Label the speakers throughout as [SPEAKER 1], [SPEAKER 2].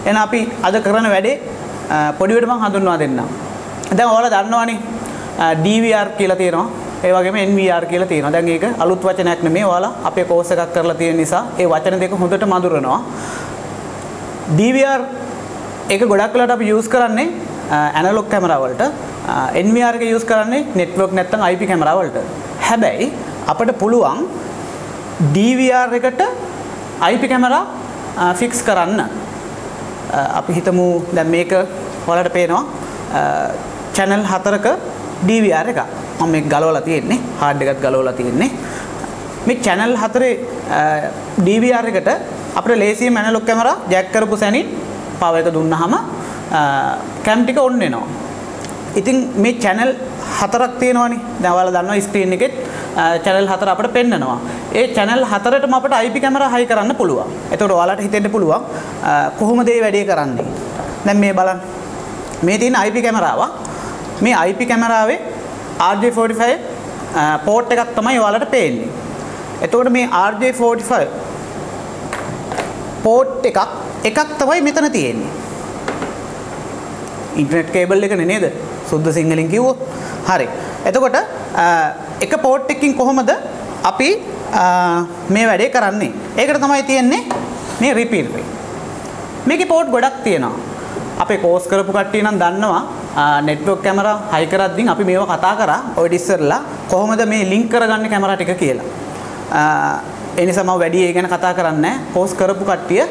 [SPEAKER 1] එහෙනම් අපි අද කරන වැඩේ පොඩි වෙට මම හඳුන්වා දෙන්නම්. දැන් ඔයාලා දන්නවනේ DVR කියලා තියෙනවා. ඒ වගේම NVR කියලා තියෙනවා. දැන් ඒක අලුත් වචනයක් නෙමෙයි. ඔයාලා අපේ කෝස් එකක් කරලා තියෙන නිසා ඒ වචන දෙක හොඳට මඳුරනවා. DVR එක ගොඩක් වෙලාවට අපි යූස් කරන්නේ ඇනලොග් කැමරා වලට. NVR එක යූස් කරන්නේ නෙට්වර්ක් නැත්නම් IP කැමරා වලට. හැබැයි අපිට පුළුවන් DVR එකට IP කැමරා ෆික්ස් කරන්න. අපි හිතමු දැන් මේක ඔයාලට පේනවා channel 4ක DVR එකක්. මම මේක ගලවලා තියෙන්නේ. hard එකත් ගලවලා තියෙන්නේ. මේ channel 4 DVR එකට අපිට ලේසියෙන් ඇනලොග් කැමරා ජැක් කරපු සැනින් power එක දුන්නාම cam ටික on වෙනවා. ඉතින් මේ channel 4ක් තියෙනවනේ. දැන් ඔයාලා දන්නවා screen එකෙත් channel 4 අපිට පෙන්නනවා. ඒ channel 4ටම අපිට IP කැමරා high කරන්න පුළුවන්. එතකොට ඔයාලට හිතෙන්න පුළුවන් කොහොමද මේ වැඩේ කරන්නේ? දැන් මේ බලන්න. මේ තියෙන IP කැමරාවක්. මේ IP කැමරාවේ RJ45 port එකක් තමයි ඔයාලට පේන්නේ. එතකොට මේ RJ45 port එකක් තමයි මෙතන තියෙන්නේ. ඉන්ටර්නෙට් කේබල් එක නේද? සුද්ධ සිංහලෙන් කිව්වොත්. හරි. එතකොට එක port එකකින් කොහොමද අපි මේ වැඩේ කරන්නේ? ඒකට තමයි තියෙන්නේ මේ repeat එක. මේකේ port ගොඩක් තියෙනවා. අපේ කෝස් කරපු කට්ටිය නම් දන්නවා network camera high කරද්දී අපි මේව කතා කරා ඔය ඉස්සෙල්ලා කොහොමද මේ link කරගන්නේ කැමරා ටික කියලා. ඒ නිසා මම වැඩි ඒ ගැන කතා කරන්නේ නැහැ. කෝස් කරපු කට්ටිය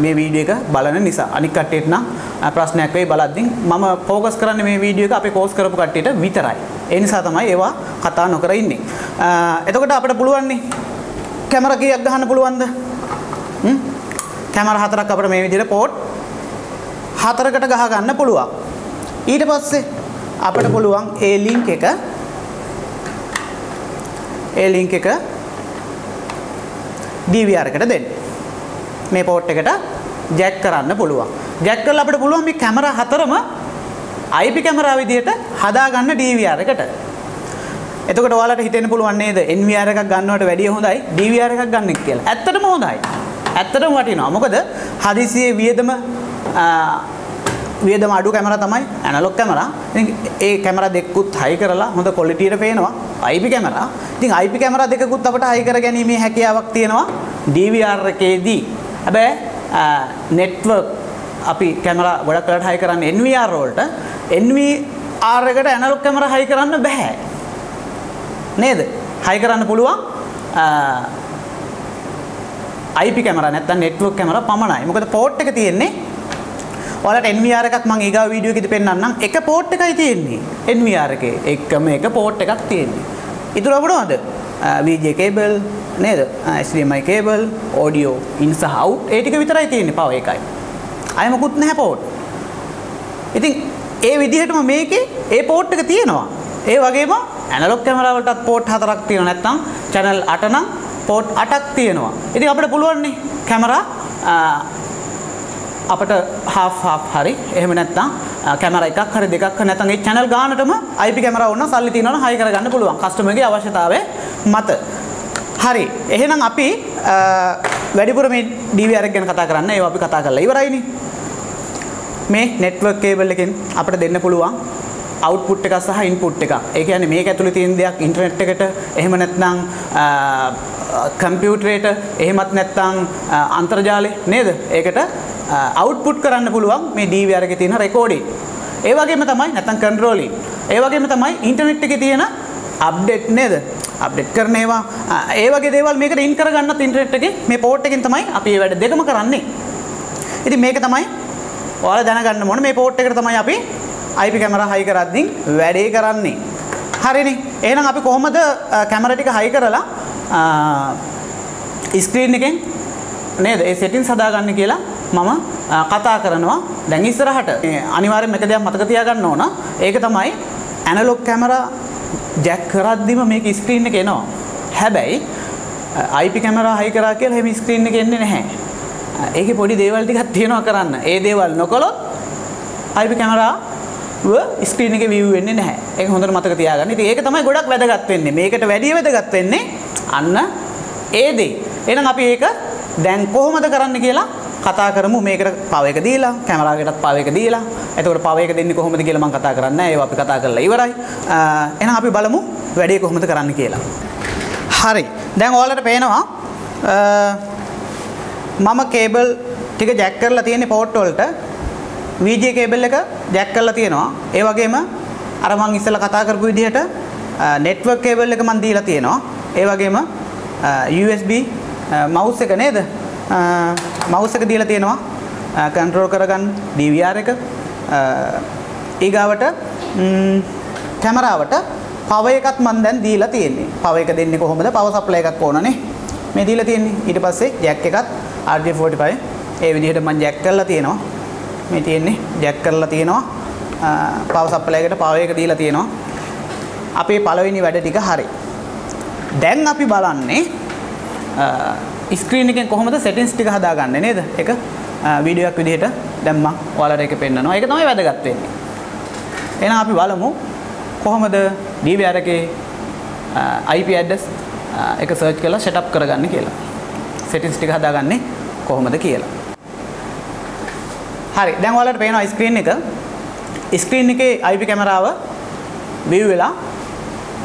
[SPEAKER 1] මේ වීඩියෝ එක බලන නිසා. අනික් කට්ටියට නම් ප්‍රශ්නයක් වෙයි බලද්දී මම ફોකස් කරන්නේ මේ වීඩියෝ එක අපේ කෝස් කරපු කට්ටියට විතරයි. ඒ නිසා තමයි ඒවා කතා නොකර ඉන්නේ. එතකොට අපිට පුළුවන් නේ කැමරා කීයක් ගහන්න පුළුවන්ද? කැමරා 4ක් අපිට මේ විදිහට port 4කට ගහ ගන්න පුළුවන්. ඊට පස්සේ අපිට පුළුවන් ඒ link එක DVR එකට දෙන්න. මේ port එකට jack කරන්න පුළුවන්. jack කරලා අපිට පුළුවන් මේ කැමරා 4ම IP කැමරා විදියට හදාගන්න DVR එකට. එතකොට ඔයාලට හිතෙන්න පුළුවන් නේද NVR එකක් ගන්නවට වැඩිය හොඳයි DVR එකක් ගන්න එක කියලා. ඇත්තටම හොඳයි. ඇත්තටම වටිනවා. මොකද හදිසියේ වියදම අඩු කැමරා තමයි ඇනලොග් කැමරා. ඉතින් ඒ කැමරා දෙකකුත් හයි කරලා හොඳ ක්වොලිටි එකට පේනවා IP කැමරා. ඉතින් IP කැමරා දෙකකුත් අපිට හයි කර ගැනීමේ හැකියාවක් තියෙනවා DVR එකේදී. හැබැයි නෙට්වර්ක් අපි කැමරා ගොඩක් වෙලාට හයි කරන්නේ NVR වලට. NVR එකට ඇනලොග් කැමරා හයි කරන්න බෑ. නේද? හයි කරන්න පුළුවන් IP කැමරා නැත්නම් නෙට්වර්ක් කැමරා පමණයි. මොකද port එක තියෙන්නේ ඔයාලට NVR එකක් මම ඊගාව වීඩියෝ එකේදී පෙන්නන්නම්. එක port එකයි තියෙන්නේ NVR එකේ. එකම එක port එකක් තියෙන්නේ. ඊටු මොනවද? VJ cable නේද? HDMI cable, audio in සහ out ඒ ටික විතරයි තියෙන්නේ power එකයි. අය මොකුත් නැහැ port. ඉතින් ඒ විදිහටම මේකේ ඒ port එක තියෙනවා. ඒ වගේම ඇනලොග් කැමරා වලටත් port 4ක් තියෙනවා. නැත්නම් channel 8 නම් port 8ක් තියෙනවා. ඉතින් අපිට පුළුවන් නේ කැමරා අපිට half හරි එහෙම නැත්නම් කැමරා එකක් හරි දෙකක් හරි නැත්නම් ඒ channel ගානටම IP කැමරා වුණා සල්ලි තියනවනම් හයි කරගන්න පුළුවන් කස්ටමර්ගේ අවශ්‍යතාවය මත. හරි. එහෙනම් අපි වැඩිපුර මේ DVR එක ගැන කතා කරන්න. ඒවා අපි කතා කරලා ඉවරයිනේ. මේ network cable එකෙන් අපිට දෙන්න පුළුවන් output එක සහ input එක. ඒ කියන්නේ මේක ඇතුලේ තියෙන දෙයක් ඉන්ටර්නෙට් එකට එහෙම නැත්නම් කම්පියුටරේට එහෙමත් නැත්නම් අන්තර්ජාලේ නේද? ඒකට output කරන්න පුළුවන් මේ DVR එකේ තියෙන recording. ඒ වගේම තමයි නැත්නම් controlling. ඒ වගේම තමයි ඉන්ටර්නෙට් එකේ තියෙන update නේද? update කරන ඒවා ඒ වගේ දේවල් මේකට in කරගන්නත් ඉන්ටර්නෙට් එකේ මේ port එකෙන් තමයි අපි මේ වැඩ දෙකම කරන්නේ. ඉතින් මේක තමයි ඔයාලා දැනගන්න ඕනේ මේ port එකට තමයි අපි IP කැමරා high කරද්දී වැඩේ කරන්නේ. හරිනේ. එහෙනම් අපි කොහොමද කැමරා ටික high කරලා ස්ක්‍රීන් එකෙන් නේද ඒ settings හදාගන්නේ කියලා මම කතා කරනවා. දැන් ඉස්සරහට අනිවාර්යයෙන්ම එක දෙයක් මතක තියාගන්න ඕන. ඒක තමයි ඇනලොග් කැමරා ජැක් කරද්දිම මේක ස්ක්‍රීන් එක එනවා. හැබැයි IP කැමරා high කරා කියලා එහෙම ස්ක්‍රීන් එක එන්නේ නැහැ. ඒකේ පොඩි දේවල් ටිකක් තියෙනවා කරන්න. ඒ දේවල් නොකළොත් IP කැමරා ස්ක්‍රීන් එකේ view වෙන්නේ නැහැ. ඒක හොඳට මතක තියාගන්න. ඉතින් ඒක තමයි ගොඩක් වැදගත් වෙන්නේ. මේකට වැඩිය වැදගත් වෙන්නේ අන්න ඒ දේ. එහෙනම් අපි ඒක දැන් කොහොමද කරන්න කියලා කතා කරමු මේකට පව එක දීලා කැමරාවකටත් පව එක දීලා. එතකොට පව එක දෙන්නේ කොහොමද කියලා මම කතා කරන්නේ නැහැ. ඒවා අපි කතා කරලා ඉවරයි. එහෙනම් අපි බලමු වැඩේ කොහොමද කරන්න කියලා. හරි. දැන් ඔයාලට පේනවා මම කේබල් ටික ජැක් කරලා තියෙන්නේ පෝට් වලට. VGA කේබල් එක ජැක් කරලා තියෙනවා. ඒ වගේම අර මම ඉස්සෙල්ලා කතා කරපු විදිහට network කේබල් එක මම දීලා තියෙනවා. ඒ වගේම USB mouse එක නේද? mouse එක දීලා තියෙනවා. control කරගන්න DVR එක. ඊගාවට කැමරාවට power එකත් මම දැන් දීලා තියෙන්නේ. power එක දෙන්නේ කොහොමද? power supply එකක් ඕනනේ. මේ දීලා තියෙන්නේ. ඊට පස්සේ jack එකත් RJ45 ඒ විදිහට මම jack කරලා තියෙනවා. මේ තියෙන්නේ jack කරලා තියෙනවා. power supply එකට power එක දීලා තියෙනවා. අපේ පළවෙනි වැඩ ටික හරි. දැන් අපි බලන්නේ ස්ක්‍රීන් එකෙන් කොහොමද settings ටික හදාගන්නේ නේද? ඒක වීඩියෝ එකක් විදිහට දැන් මම ඔයාලට ඒක පෙන්නනවා. ඒක තමයි වැදගත් වෙන්නේ. එහෙනම් අපි බලමු කොහොමද DVR එකේ IP address එක search කරලා setup කරගන්නේ කියලා. settings ටික හදාගන්නේ කොහොමද කියලා. හරි. දැන් ඔයාලට පේනවා ස්ක්‍රීන් එක. ස්ක්‍රීන් එකේ IP කැමරාව view වෙලා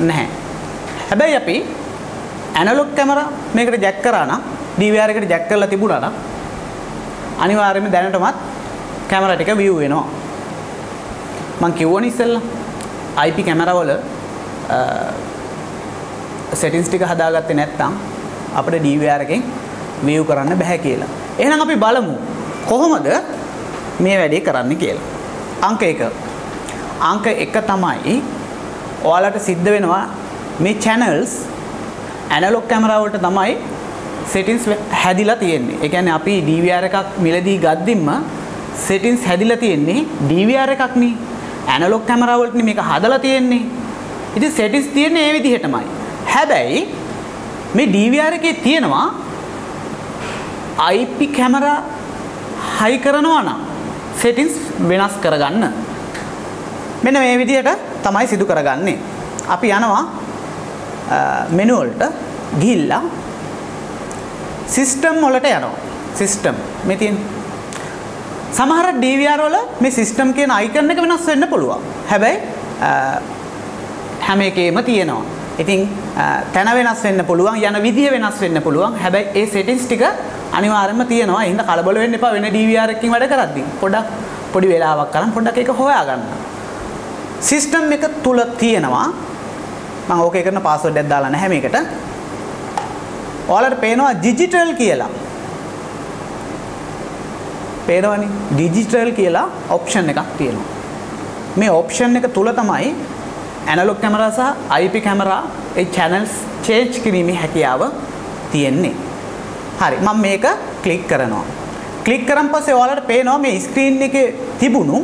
[SPEAKER 1] නැහැ. හැබැයි අපි ඇනලොග් කැමරා මේකට ජැක් කරා නම් DVR එකට ජැක් කරලා තිබුණා නම් අනිවාර්යයෙන්ම දැනටමත් කැමරා ටික view වෙනවා. මම කිව්වනේ ඉස්සෙල්ලා IP කැමරා වල settings ටික හදාගත්තේ නැත්නම් අපිට DVR එකෙන් view කරන්න බෑ කියලා. එහෙනම් අපි බලමු කොහොමද මේ වැඩේ කරන්න කියලා. අංක 1. අංක 1 තමයි ඔයාලට සිද්ධ වෙනවා මේ channels ඇනලොග් කැමරා වලට තමයි settings හැදිලා තියෙන්නේ. ඒ කියන්නේ අපි DVR එකක් මිලදී ගද්දින්ම settings හැදිලා තියෙන්නේ DVR එකක් නේ. ඇනලොග් කැමරා වලට මේක හදලා තියෙන්නේ. ඉතින් settings තියෙන්නේ මේ විදිහටමයි. හැබැයි මේ DVR එකේ තියෙනවා IP කැමරා high කරනවා නම් settings වෙනස් කරගන්න. මෙන්න මේ විදිහට තමයි සිදු කරගන්නේ. අපි යනවා menu වලට ගිහිල්ලා system වලට යනවා. system මේ තියෙන සමහර DVR වල මේ system කියන icon එක වෙනස් වෙන්න පුළුවන්. හැබැයි හැම එකේම තියෙනවා. ඉතින් තැන වෙනස් වෙන්න පුළුවන්, යන විදිය වෙනස් වෙන්න පුළුවන්. හැබැයි ඒ settings ටික අනිවාර්යයෙන්ම තියෙනවා. ඒ හින්දා කලබල වෙන්න එපා වෙන DVR එකකින් වැඩ කරද්දී. පොඩි වෙලාවක් කරන් පොඩ්ඩක් ඒක හොයාගන්න. system එක තුල තියෙනවා මම ඕකේ කරන password එකක් දාලා නැහැ මේකට. ඔයාලට පේනවා digital කියලා. පේනවනේ digital කියලා option එකක් තියෙනවා. මේ option එක තුල තමයි analog camera සහ IP camera ඒ channels change කිරීමේ හැකියාව තියෙන්නේ. හරි මම මේක ක්ලික් කරනවා. ක්ලික් කරන් පස්සේ ඔයාලට පේනවා මේ screen එකේ තිබුණු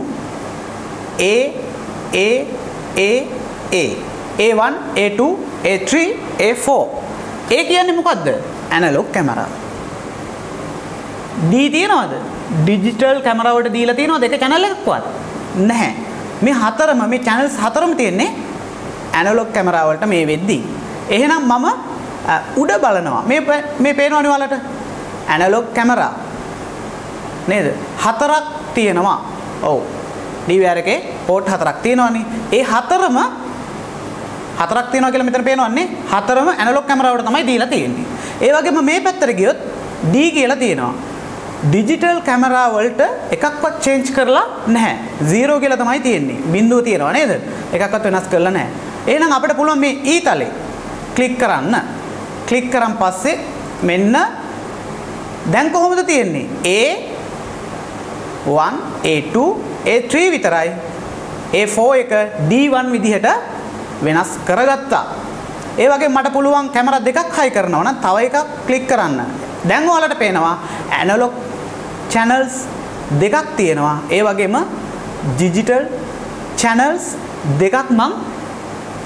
[SPEAKER 1] A1, A2, A3, A4. A කියන්නේ මොකද්ද? Analogue camera. D තියනවද? ඩිජිටල් කැමරා වලට දීලා තියනවද? එක channel එකක්වත් නැහැ. මේ හතරම මේ channels හතරම තියෙන්නේ ඇනලොග් කැමරා වලට මේ වෙද්දී. එහෙනම් මම උඩ බලනවා. මේ පේනවනේ ඔයාලට? Analogue camera. නේද? හතරක් තියෙනවා. ඔව්. DVR එකේ පෝට් හතරක් තියෙනවනේ. ඒ හතරම හතරක් තියෙනවා කියලා මෙතන පේනවන්නේ. හතරම ඇනලොග් කැමරා වලට තමයි දීලා තියෙන්නේ. ඒ වගේම මේ පැත්තට ගියොත් D කියලා තියෙනවා. ඩිජිටල් කැමරා වලට එකක්වත් චේන්ජ් කරලා නැහැ. 0 කියලා තමයි තියෙන්නේ. බිංදුව තියෙනවා නේද? එකක්වත් වෙනස් කරලා නැහැ. එහෙනම් අපිට පුළුවන් මේ E තලේ ක්ලික් කරන්න. ක්ලික් කරන් පස්සේ මෙන්න දැන් කොහොමද තියෙන්නේ? A1, A2, A3 විතරයි. A4 එක D1 විදිහට වෙනස් කරගත්තා. ඒ වගේ මට පුළුවන් කැමරා දෙකක් හයි කරනවා නම් තව එකක් ක්ලික් කරන්න. දැන් ඔයාලට පේනවා ඇනලොග් channels දෙකක් තියෙනවා. ඒ වගේම digital channels දෙකක් මම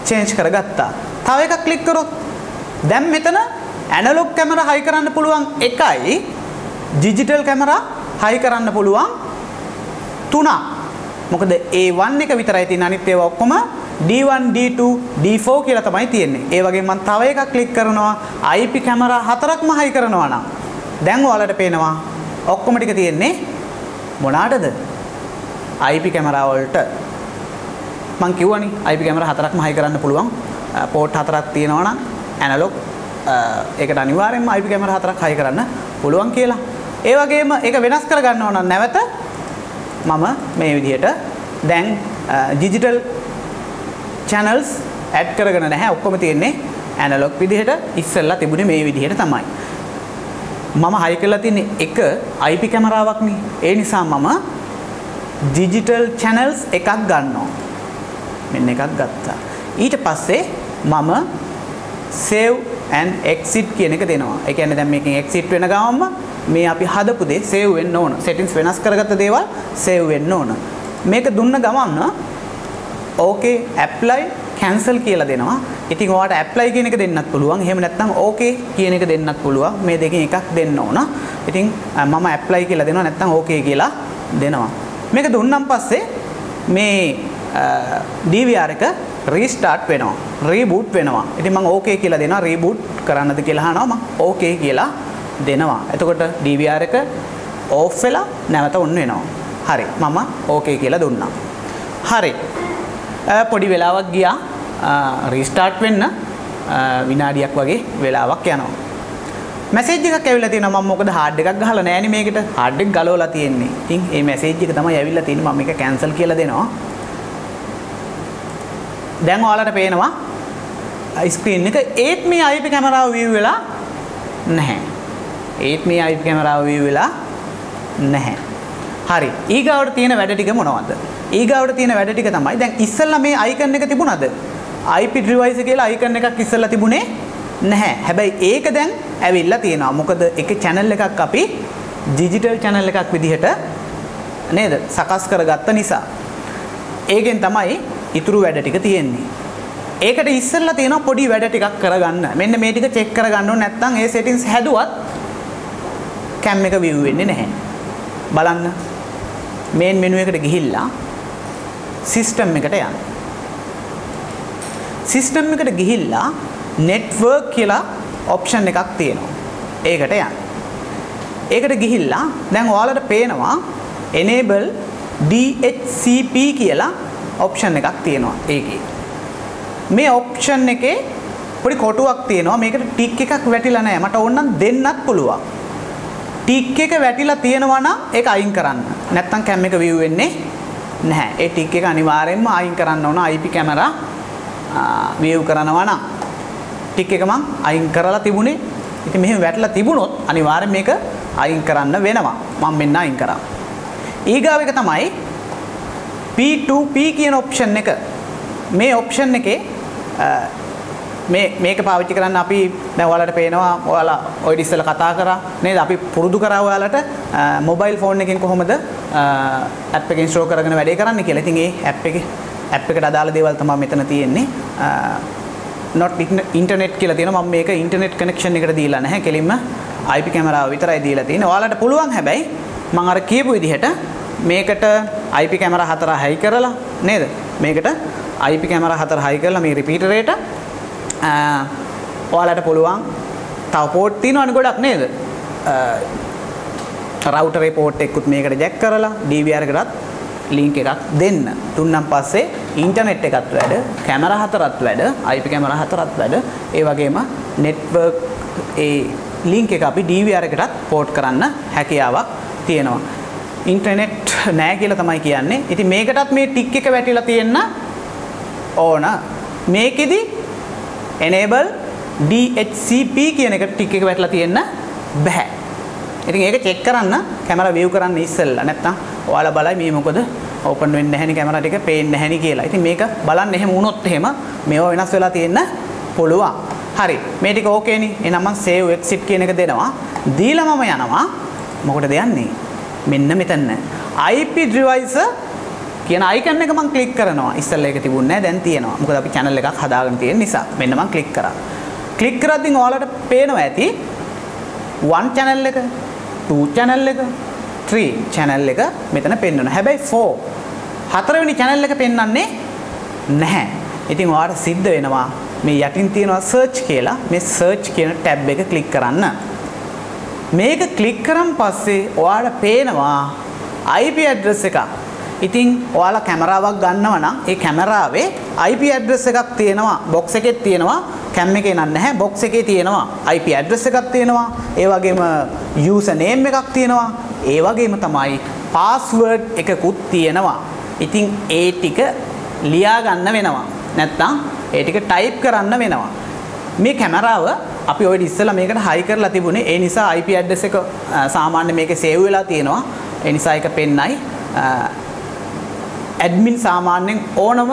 [SPEAKER 1] change කරගත්තා. තව එකක් ක්ලික් කරොත් දැන් මෙතන ඇනලොග් කැමරා හයි කරන්න පුළුවන් එකයි digital කැමරා හයි කරන්න පුළුවන් 3. මොකද A1 එක විතරයි තියෙන අනිත් ඒවා ඔක්කොම D1, D2, D4 කියලා තමයි තියෙන්නේ. ඒ වගේම මම තව එකක් ක්ලික් කරනවා IP කැමරා හතරක්ම හයි කරනවා නම් දැන් ඔයාලට පේනවා ඔක්කොම ටික තියෙන්නේ මොනකටද? IP කැමරා වලට. මම කිව්වනේ IP කැමරා හතරක්ම හයි කරන්න පුළුවන්. පෝට් හතරක් තියෙනවා නම් ඇනලොග් ඒකට අනිවාර්යෙන්ම IP කැමරා හතරක් හයි කරන්න පුළුවන් කියලා. ඒ වගේම ඒක වෙනස් කර ගන්න ඕන නම් නැවත මම මේ විදිහට දැන් digital channels add කරගෙන නැහැ. ඔක්කොම තියෙන්නේ ඇනලොග් විදිහට. ඉස්සෙල්ලා තිබුණේ මේ විදිහට තමයි. මම හයි කරලා තියෙන්නේ එක IP කැමරාවක් නේ. ඒ නිසා මම digital channels එකක් ගන්නවා. මෙන්න එකක් ගත්තා. ඊට පස්සේ මම save and exit කියන එක දෙනවා. ඒ කියන්නේ දැන් මේකෙන් exit වෙන ගමන්ම මේ අපි හදපු දේ save වෙන්න ඕන. settings වෙනස් කරගත්ත දේවල් save වෙන්න ඕන. මේක දුන්න ගමන් okay apply cancel කියලා දෙනවා. ඉතින් ඔයාලට apply කියන එක දෙන්නත් පුළුවන්. එහෙම නැත්නම් okay කියන එක දෙන්නත් පුළුවන්. මේ දෙකෙන් එකක් දෙන්න ඕන. ඉතින් මම apply කියලා දෙනවා නැත්නම් okay කියලා දෙනවා. මේක දුන්නාන් පස්සේ මේ DVR එක restart වෙනවා. reboot වෙනවා. ඉතින් මම okay කියලා දෙනවා. reboot කරන්නද කියලා අහනවා. මම okay කියලා දෙනවා. එතකොට DVR එක off වෙලා නැවත on වෙනවා. හරි. මම okay කියලා දුන්නා. හරි. පොඩි වෙලාවක් ගියා. restart වෙන්න විනාඩියක් වගේ වෙලාවක් යනවා. මැසේජ් එකක් ඇවිල්ලා තියෙනවා. මම මොකද hard එකක් ගහලා නැහැ නේ මේකට. hard එක ගලවලා තියෙන්නේ. ඉතින් මේ මැසේජ් එක තමයි ඇවිල්ලා තියෙන්නේ. මම මේක cancel කියලා දෙනවා. දැන් ඔයාලට පේනවා ස්ක්‍රීන් එක 8 මේ IP කැමරාව view වෙලා නැහැ. 8 මේ IP කැමරාව view වෙලා නැහැ. හරි. ඊගාවට තියෙන වැඩ ටික මොනවද? ඊගාවට තියෙන වැඩ ටික තමයි දැන් ඉස්සෙල්ලා මේ icon එක තිබුණාද? IP device කියලා icon එකක් ඉස්සෙල්ලා තිබුණේ නැහැ. හැබැයි ඒක දැන් ඇවිල්ලා තියෙනවා. මොකද ඒකේ channel එකක් අපි digital channel එකක් විදිහට නේද? සකස් කරගත්ත නිසා. ඒකෙන් තමයි ඉතුරු වැඩ ටික තියෙන්නේ. ඒකට ඉස්සෙල්ලා තියෙනවා පොඩි වැඩ ටිකක් කරගන්න. මෙන්න මේ ටික චෙක් කරගන්න ඕනේ. නැත්නම් ඒ settings හැදුවත් cam එක view වෙන්නේ නැහැ. බලන්න. main menu එකට ගිහිල්ලා system එකට යන්න. system එකට ගිහිල්ලා network කියලා option එකක් තියෙනවා. ඒකට යන්න. ඒකට ගිහිල්ලා දැන් ඔයාලට පේනවා enable DHCP කියලා option එකක් තියෙනවා ඒකේ. මේ option එකේ පොඩි කොටුවක් තියෙනවා. මේකට ටික් එකක් වැටිලා නැහැ. මට ඕන නම් දෙන්නත් පුළුවන්. ටික් එක වැටිලා තියෙනවා නම් ඒක අයින් කරන්න. නැත්තම් cam එක view වෙන්නේ නැහැ. ඒ ටික් එක අනිවාර්යෙන්ම අයින් කරන්න ඕන. IP කැමරා view කරනවා නම් ටික් එක මම අයින් කරලා තිබුණේ. ඉතින් මෙහෙම වැටලා තිබුණොත් අනිවාර්යෙන් මේක අයින් කරන්න වෙනවා. මම මෙන්න අයින් කරා. ඊගාව එක තමයි P2P කියන ඔප්ෂන් එක. මේ ඔප්ෂන් එකේ මේක පාවිච්චි කරන්න අපි දැන් ඔයාලට පේනවා ඔයාලා ඔය ඉස්සෙල්ලා කතා කරා නේද? අපි පුරුදු කරා ඔයාලට මොබයිල් ෆෝන් එකෙන් කොහොමද ඇප් එක ඉන්ස්ටෝල් කරගෙන වැඩේ කරන්න කියලා. ඉතින් ඒ ඇප් එකට අදාළ දේවල් තමයි මෙතන තියෙන්නේ. not internet කියලා තියෙනවා. මම මේක ඉන්ටර්නෙට් කනෙක්ෂන් එකට දීලා නැහැ. කෙලින්ම IP කැමරාව විතරයි දීලා තියෙන්නේ. ඔයාලට පුළුවන් හැබැයි මම අර කියපු විදිහට මේකට IP කැමරා 4 හයි කරලා නේද? මේකට IP කැමරා 4 හයි කරලා මේ රිපීටරේට ඔයාලට පුළුවන් තව පෝට් තියෙනවනේ ගොඩක් නේද? රවුටරේ පෝට් එකකුත් මේකට ජැක් කරලා DVR එකටත් ලින්ක් එකක් දෙන්න. දුන්නාන් පස්සේ ඉන්ටර්නෙට් එකත් වැඩ, කැමරා 4ත් වැඩ, IP කැමරා 4ත් වැඩ. ඒ වගේම නෙට්වර්ක් ඒ ලින්ක් එක අපි DVR එකටත් පෝට් කරන්න හැකියාවක් තියෙනවා. ඉන්ටර්නෙට් නැහැ කියලා තමයි කියන්නේ. ඉතින් මේකටත් මේ ටික් එක වැටිලා තියෙන්න ඕන. මේකෙදි enable DHCP කියන එක ටික් එක වැටලා තියෙන්න බෑ. ඉතින් ඒක චෙක් කරන්න කැමරා view කරන්න ඉස්සෙල්ලා. නැත්තම් ඔයාලා බලයි මේ මොකද open වෙන්නේ නැහැ නේ කැමරා ටික පේන්නේ නැහැ නේ කියලා. ඉතින් මේක බලන්න එහෙම වුණොත් එහෙම මේව වෙනස් වෙලා තියෙන්න පුළුවන්. හරි. මේ ටික ඕකේ නේ. එහෙනම් මම save exit කියන එක දෙනවා. දීලා මම යනවා. මොකටද යන්නේ? මෙන්න මෙතන. IP device කියන icon එක මම ක්ලික් කරනවා. ඉස්සෙල්ලා ඒක තිබුණේ නැහැ. දැන් තියෙනවා. මොකද අපි channel එකක් හදාගෙන තියෙන නිසා. මෙන්න මම ක්ලික් කරා. ක්ලික් කරද්දී ඔයාලට පේනවා ඇති 1 channel එක, 2 channel එක, 3 channel එක මෙතන පෙන්වනවා. හැබැයි 4 වෙනි channel එක පෙන්වන්නේ නැහැ. ඉතින් ඔයාලට සිද්ධ වෙනවා මේ යටින් තියෙනවා search කියලා. මේ search කියන tab එක ක්ලික් කරන්න. මේක ක්ලික් කරන් පස්සේ ඔයාලට පේනවා IP address එකක්. ඉතින් ඔයාලා කැමරාවක් ගන්නවා නම් ඒ කැමරාවේ IP address එකක් තියෙනවා. box එකේ තියෙනවා. cam එකේ නැහැ. box එකේ තියෙනවා. IP address එකක් තියෙනවා. ඒ වගේම user name එකක් තියෙනවා. ඒ වගේම තමයි password එකකුත් තියෙනවා. ඉතින් ඒ ටික ලියා ගන්න වෙනවා. නැත්නම් ඒ ටික type කරන්න වෙනවා. මේ කැමරාව අපි ඔය ඉස්සෙල්ලා මේකට high කරලා තිබුණේ. ඒ නිසා IP address එක සාමාන්‍ය මේකේ save වෙලා තියෙනවා. ඒ නිසා ඒක පෙන්නයි. admin සාමාන්‍යයෙන් ඕනම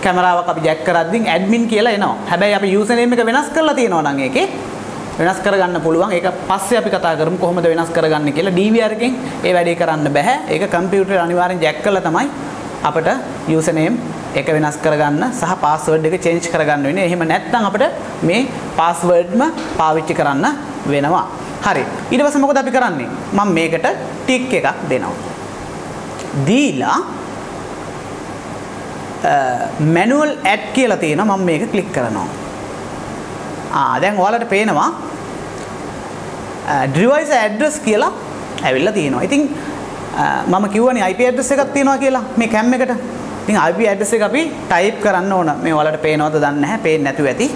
[SPEAKER 1] කැමරාවක් අපි ජැක් කරද්දී admin කියලා එනවා. හැබැයි අපි user name එක වෙනස් කරලා තියෙනවා නම් ඒකේ වෙනස් කරගන්න පුළුවන්. ඒක පස්සේ අපි කතා කරමු කොහොමද වෙනස් කරගන්නේ කියලා. DVR එකෙන් ඒ වැඩේ කරන්න බෑ. ඒක කම්පියුටරේ අනිවාර්යෙන් ජැක් කරලා තමයි අපිට user name එක වෙනස් කරගන්න සහ password එක change කරගන්න වෙන්නේ. එහෙම නැත්නම් අපිට මේ passwordම පාවිච්චි කරන්න වෙනවා. හරි. ඊට පස්සේ මොකද අපි කරන්නේ? මම මේකට tick එකක් දෙනවා. දීලා manual add කියලා තියෙනවා. මම මේක click කරනවා. දැන් ඔයාලට පේනවා device address කියලා ඇවිල්ලා තියෙනවා. ඉතින් මම කිව්වනේ IP address එකක් තියෙනවා කියලා මේ cam එකට. ඉතින් IP address එක අපි type කරන්න ඕන. මේ ඔයාලට පේනවද දන්නේ නැහැ. පේන්නේ නැතුව ඇති.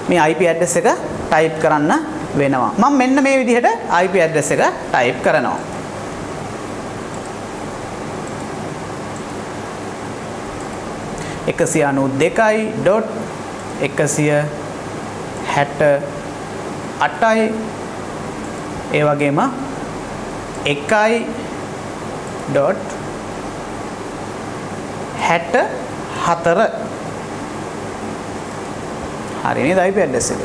[SPEAKER 1] මේ IP address එක type කරන්න වෙනවා. මම මෙන්න මේ විදිහට IP address එක type කරනවා. 192.168යි ඒ වගේම 1.64 හරි නේද IP address එක.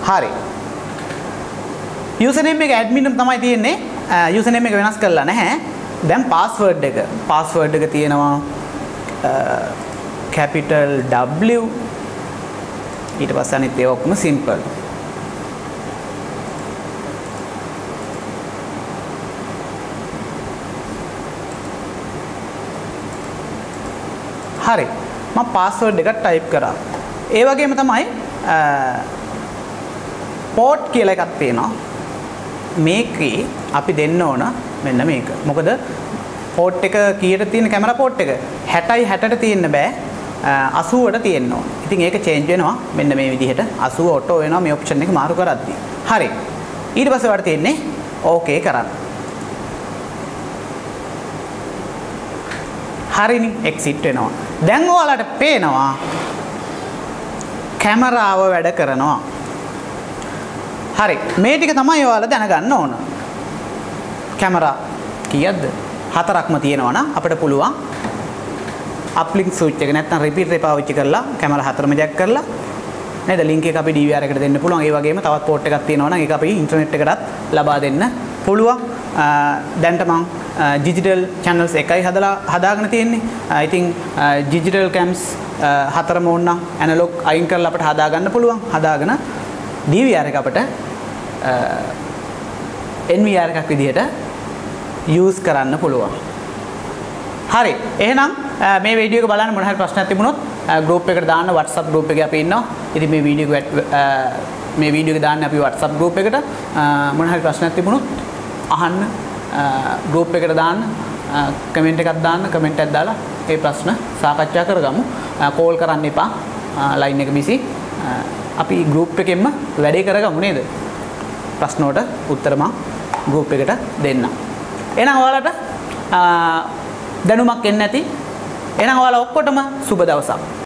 [SPEAKER 1] හරි. username එක admin නම් තමයි තියෙන්නේ. username එක වෙනස් කරලා නැහැ. දැන් password එක තියෙනවා capital W ඊට පස්සේ අනිත් ඒවා ඔක්කොම simple. හරි. මම password එක type කරා. ඒ වගේම තමයි port කියලා එකක් තියෙනවා. මේකේ අපි දෙන්න ඕන මෙන්න මේක. මොකද port එක කීයට තියෙන කැමරා port එක 60යි 60ට තියෙන්න බෑ. 80ට තියෙන්න ඕන. ඉතින් ඒක change වෙනවා මෙන්න මේ විදිහට 80 auto වෙනවා මේ option එක මාරු කරද්දී. හරි. ඊට පස්සේ වඩ තියෙන්නේ okay කරන්න. හරිනේ exit වෙනවා. දැන් ඔයාලට පේනවා කැමරාව වැඩ කරනවා. හරි. මේ ටික තමයි ඔයාලා දැනගන්න ඕන. කැමරා කීයක්ද? 4ක්ම තියෙනවා නම් අපිට පුළුවන් uplink switch එක නැත්නම් repeat එක පාවිච්චි කරලා කැමරා 4ම ජැක් කරලා නේද link එක අපි DVR එකට දෙන්න පුළුවන්. ඒ වගේම තවත් port එකක් තියෙනවා නම් ඒක අපි ඉන්ටර්නෙට් එකටත් ලබා දෙන්න පුළුවන්. දැන්ට මම digital channels එකයි හදාගෙන තියෙන්නේ. ඉතින් digital cams 4ම ඕන නම් analog අයින් කරලා අපිට හදා ගන්න පුළුවන්. හදාගෙන DVR එක අපිට NVR එකක් විදිහට use කරන්න පුළුවන්. හරි. එහෙනම් මේ වීඩියෝ එක බලන්න මොන හරි ප්‍රශ්නයක් තිබුණොත් group එකට දාන්න WhatsApp group එකේ අපි ඉන්නවා. ඉතින් මේ වීඩියෝ එක දාන්න අපි WhatsApp group එකට මොන හරි ප්‍රශ්නයක් තිබුණොත් අහන්න group එකට දාන්න comment එකක් දාන්න comment එකක් දාලා ඒ ප්‍රශ්න සාකච්ඡා කරගමු. call කරන්න එපා. line එක busy. අපි group එකෙන්ම වැඩේ කරගමු නේද? ප්‍රශ්න වලට උත්තර මම group එකට දෙන්නම්. එහෙනම් ඔයාලට දැනුමක් එන්නේ නැති. එහෙනම් ඔයාලා ඔක්කොටම සුබ දවසක්.